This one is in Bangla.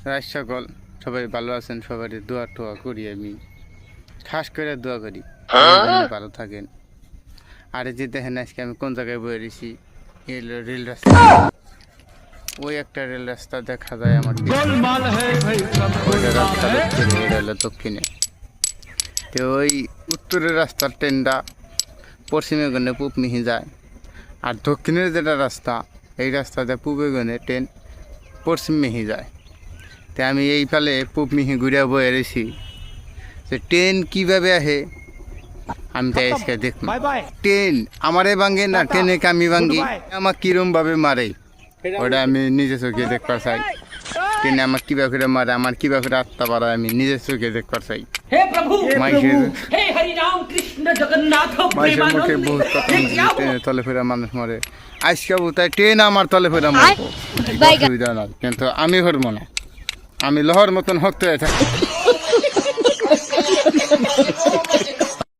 রাত সকল সবাই ভালো আছেন, সবাই দোয়া টোয়া করি, আমি খাস করে দোয়া করি ভালো থাকেন। আর এই যে দেখেন আজকে আমি কোন জায়গায় বয়ে রয়েছি, রেল রাস্তা। ওই একটা রেল রাস্তা দেখা যায় আমার দক্ষিণে। তো ওই উত্তরের রাস্তার ট্রেনটা পশ্চিমে গনে পূব মিহি যায়, আর দক্ষিণের যেটা রাস্তা এই রাস্তাতে পূবে গনে ট্রেন পশ্চিম মিহি যায়। তো আমি এই ফালে পূব মিহি ঘুরে বয়ে রয়েছি যে ট্রেন কীভাবে আহে আমি তাই আজকে দেখুন। ট্রেন আমারে ভাঙ্গে না ট্রেনে আমি ভাঙ্গি, আমার কিরমভাবে মারে ওটা আমি নিজে চোখে দেখতে চাই। ট্রেনে আমার কিবা করে মারে, আমার কিবা করে আত্মা বাড়ায় আমি নিজের চোখে দেখতে চাই। মাইসের মুখে বহুত কথা ট্রেনে তলে ফেরা মানুষ মরে, আজকে তাই ট্রেন আমার তলে ফেরা মরবো, অসুবিধা নাই, কিন্তু আমি হরবো না। আমি লোহার মতন হতে থাকি।